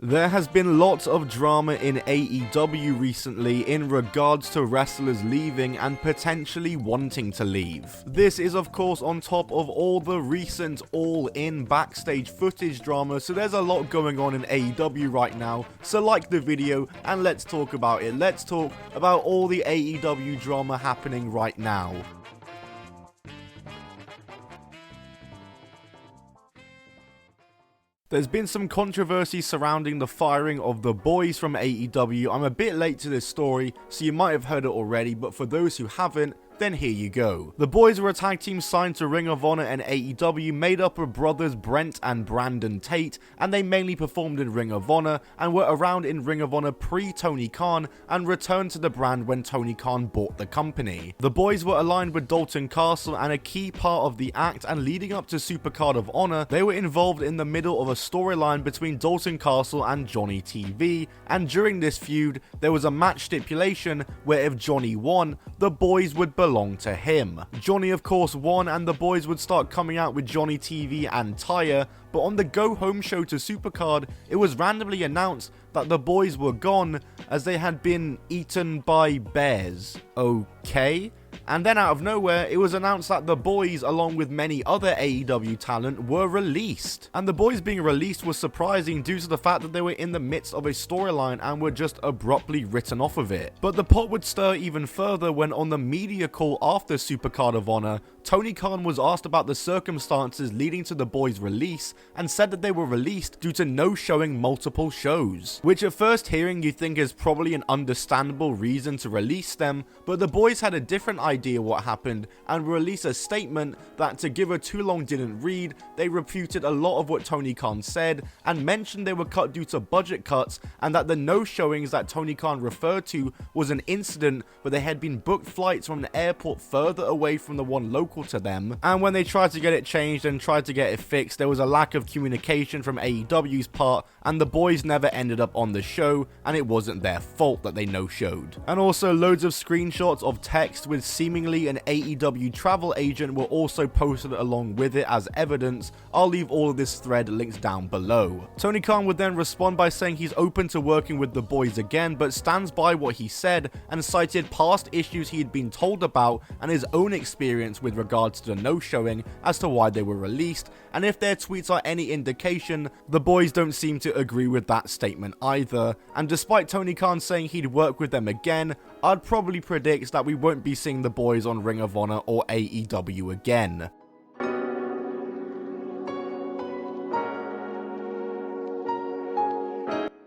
There has been lots of drama in AEW recently in regards to wrestlers leaving and potentially wanting to leave. This is of course on top of all the recent all-in backstage footage drama, so there's a lot going on in AEW right now. So like the video and let's talk about it. Let's talk about all the AEW drama happening right now. There's been some controversy surrounding the firing of the boys from AEW. I'm a bit late to this story, so you might have heard it already, but for those who haven't, then here you go. The boys were a tag team signed to Ring of Honor and AEW, made up of brothers Brent and Brandon Tate, and they mainly performed in Ring of Honor and were around in Ring of Honor pre-Tony Khan and returned to the brand when Tony Khan bought the company. The boys were aligned with Dalton Castle and a key part of the act, and leading up to Supercard of Honor, they were involved in the middle of a storyline between Dalton Castle and Johnny TV, and during this feud, there was a match stipulation where if Johnny won, the boys would belong to him. Johnny of course won, and the boys would start coming out with Johnny TV and Tyre, but on the go home show to Supercard, it was randomly announced that the boys were gone as they had been eaten by bears. Okay? And then out of nowhere, it was announced that the boys, along with many other AEW talent, were released. And the boys being released was surprising due to the fact that they were in the midst of a storyline and were just abruptly written off of it. But the pot would stir even further when on the media call after Supercard of Honor, Tony Khan was asked about the circumstances leading to the boys' release and said that they were released due to no showing multiple shows. Which at first hearing you think is probably an understandable reason to release them, but the boys had a different idea what happened and released a statement that, to give a too long didn't read, they refuted a lot of what Tony Khan said and mentioned they were cut due to budget cuts, and that the no showings that Tony Khan referred to was an incident where they had been booked flights from an airport further away from the one local to them, and when they tried to get it changed and tried to get it fixed, there was a lack of communication from AEW's part, and the boys never ended up on the show, and it wasn't their fault that they no-showed. And also loads of screenshots of text with seemingly an AEW travel agent were also posted along with it as evidence. I'll leave all of this thread linked down below. Tony Khan would then respond by saying he's open to working with the boys again, but stands by what he said and cited past issues he had been told about and his own experience with regards to the no-showing as to why they were released, and if their tweets are any indication, the boys don't seem to agree with that statement either. And despite Tony Khan saying he'd work with them again, I'd probably predict that we won't be seeing the boys on Ring of Honor or AEW again.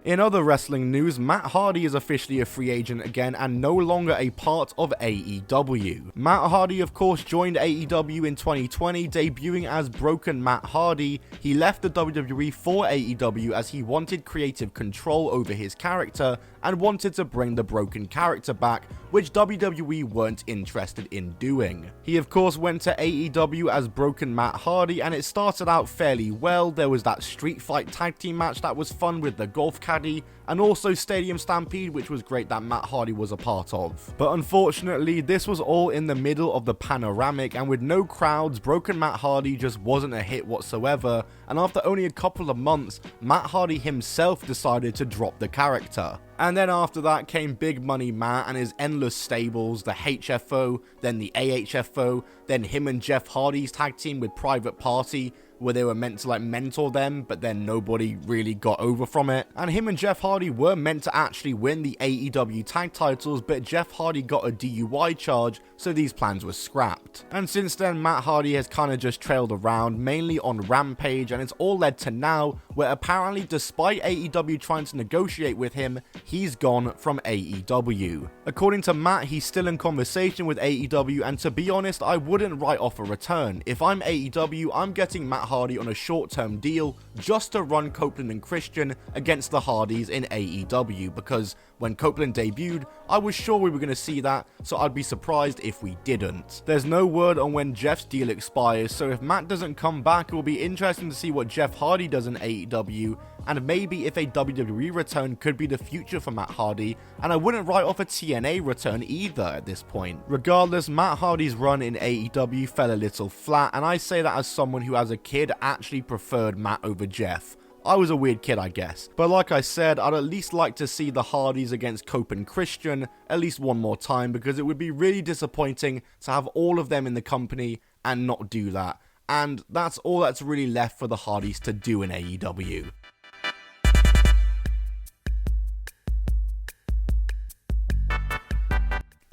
In other wrestling news, Matt Hardy is officially a free agent again and no longer a part of AEW. Matt Hardy of course joined AEW in 2020, debuting as Broken Matt Hardy. He left the WWE for AEW as he wanted creative control over his character and wanted to bring the Broken character back, which WWE weren't interested in doing. He of course went to AEW as Broken Matt Hardy, and it started out fairly well. There was that Street Fight tag team match that was fun with the golf caddy, and also Stadium Stampede, which was great that Matt Hardy was a part of. But unfortunately, this was all in the middle of the panoramic, and with no crowds, Broken Matt Hardy just wasn't a hit whatsoever, and after only a couple of months, Matt Hardy himself decided to drop the character. And then after that came Big Money Matt and his endless stables, the HFO, then the AHFO, then him and Jeff Hardy's tag team with Private Party, where they were meant to mentor them, but then nobody really got over from it. And him and Jeff Hardy were meant to actually win the AEW tag titles, but Jeff Hardy got a DUI charge, so these plans were scrapped. And since then, Matt Hardy has kind of just trailed around, mainly on Rampage, and it's all led to now, where apparently despite AEW trying to negotiate with him, he's gone from AEW. According to Matt, he's still in conversation with AEW, and to be honest, I wouldn't write off a return. If I'm AEW, I'm getting Matt Hardy on a short-term deal just to run Copeland and Christian against the Hardys in AEW, because when Copeland debuted, I was sure we were going to see that, so I'd be surprised if we didn't. There's no word on when Jeff's deal expires, so if Matt doesn't come back, it will be interesting to see what Jeff Hardy does in AEW, and maybe if a WWE return could be the future for Matt Hardy, and I wouldn't write off a TNA return either at this point. Regardless, Matt Hardy's run in AEW fell a little flat, and I say that as someone who as a kid actually preferred Matt over Jeff. I was a weird kid, I guess. But like I said, I'd at least like to see the Hardys against Cope and Christian at least one more time, because it would be really disappointing to have all of them in the company and not do that. And that's all that's really left for the Hardys to do in AEW.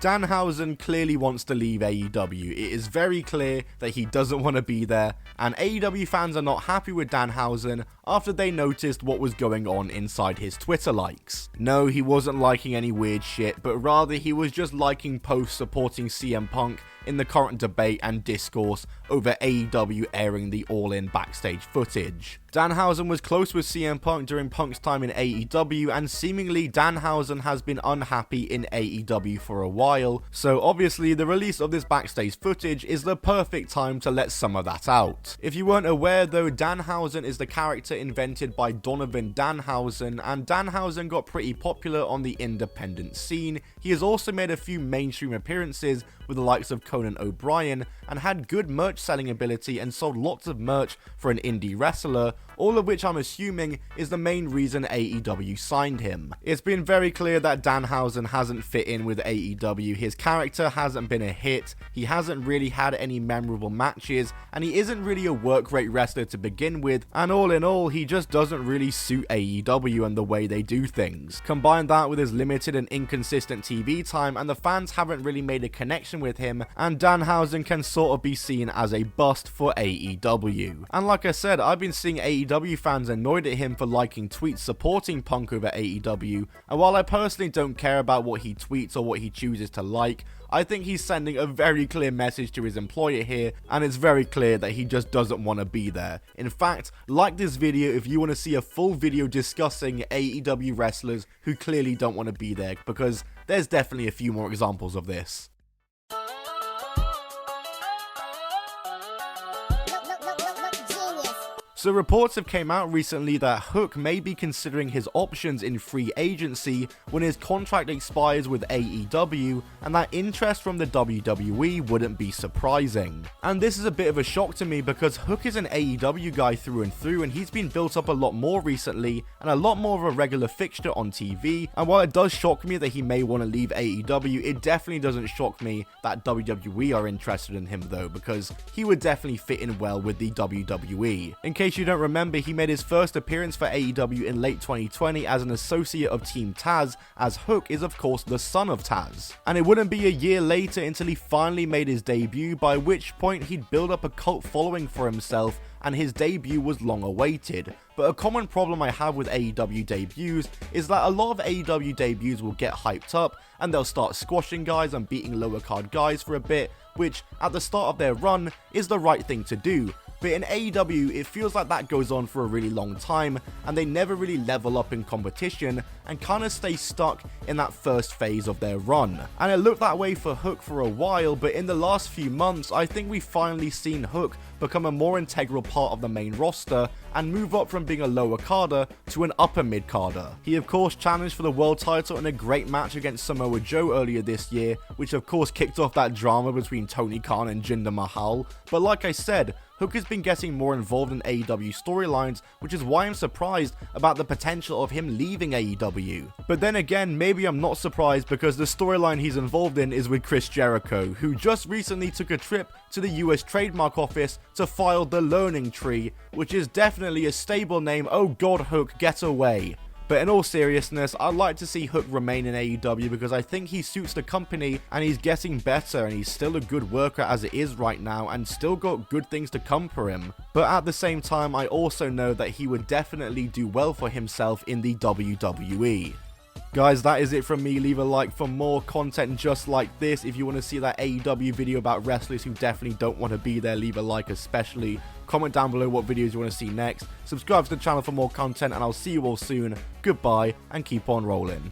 Danhausen clearly wants to leave AEW. It is very clear that he doesn't want to be there, and AEW fans are not happy with Danhausen after they noticed what was going on inside his Twitter likes. No, he wasn't liking any weird shit, but rather he was just liking posts supporting CM Punk in the current debate and discourse over AEW airing the All In backstage footage. Danhausen was close with CM Punk during Punk's time in AEW, and seemingly Danhausen has been unhappy in AEW for a while, so obviously the release of this backstage footage is the perfect time to let some of that out. If you weren't aware though, Danhausen is the character invented by Donovan Danhausen, and Danhausen got pretty popular on the independent scene. He has also made a few mainstream appearances with the likes of Conan O'Brien, and had good merch selling ability and sold lots of merch for an indie wrestler, all of which I'm assuming is the main reason AEW signed him. It's been very clear that Danhausen hasn't fit in with AEW, his character hasn't been a hit, he hasn't really had any memorable matches, and he isn't really a work rate wrestler to begin with, and all in all, he just doesn't really suit AEW and the way they do things. Combine that with his limited and inconsistent TV time, and the fans haven't really made a connection with him, and Danhausen can sort of be seen as a bust for AEW. And like I said, I've been seeing AEW fans annoyed at him for liking tweets supporting Punk over AEW, and while I personally don't care about what he tweets or what he chooses to like, I think he's sending a very clear message to his employer here, and it's very clear that he just doesn't want to be there. In fact, like this video if you want to see a full video discussing AEW wrestlers who clearly don't want to be there, because there's definitely a few more examples of this. So reports have came out recently that Hook may be considering his options in free agency when his contract expires with AEW, and that interest from the WWE wouldn't be surprising. And this is a bit of a shock to me because Hook is an AEW guy through and through, and he's been built up a lot more recently and a lot more of a regular fixture on TV, and while it does shock me that he may want to leave AEW, it definitely doesn't shock me that WWE are interested in him though, because he would definitely fit in well with the WWE. In case you don't remember, he made his first appearance for AEW in late 2020 as an associate of Team Taz, as Hook is of course the son of Taz. And it wouldn't be a year later until he finally made his debut, by which point he'd built up a cult following for himself, and his debut was long awaited. But a common problem I have with AEW debuts is that a lot of AEW debuts will get hyped up and they'll start squashing guys and beating lower card guys for a bit, which at the start of their run is the right thing to do. But in AEW, it feels like that goes on for a really long time, and they never really level up in competition and kind of stay stuck in that first phase of their run. And it looked that way for Hook for a while, but in the last few months, I think we've finally seen Hook become a more integral part of the main roster and move up from being a lower carder to an upper mid carder. He of course challenged for the world title in a great match against Samoa Joe earlier this year, which of course kicked off that drama between Tony Khan and Jinder Mahal. But like I said, Hook has been getting more involved in AEW storylines, which is why I'm surprised about the potential of him leaving AEW. But then again, maybe I'm not surprised because the storyline he's involved in is with Chris Jericho, who just recently took a trip to the US Trademark Office to file the Learning Tree, which is definitely a stable name. Oh god, Hook, get away. But in all seriousness, I'd like to see Hook remain in AEW because I think he suits the company and he's getting better, and he's still a good worker as it is right now and still got good things to come for him. But at the same time, I also know that he would definitely do well for himself in the WWE. Guys, that is it from me. Leave a like for more content just like this. If you want to see that AEW video about wrestlers who definitely don't want to be there, leave a like especially. Comment down below what videos you want to see next. Subscribe to the channel for more content, and I'll see you all soon. Goodbye, and keep on rolling.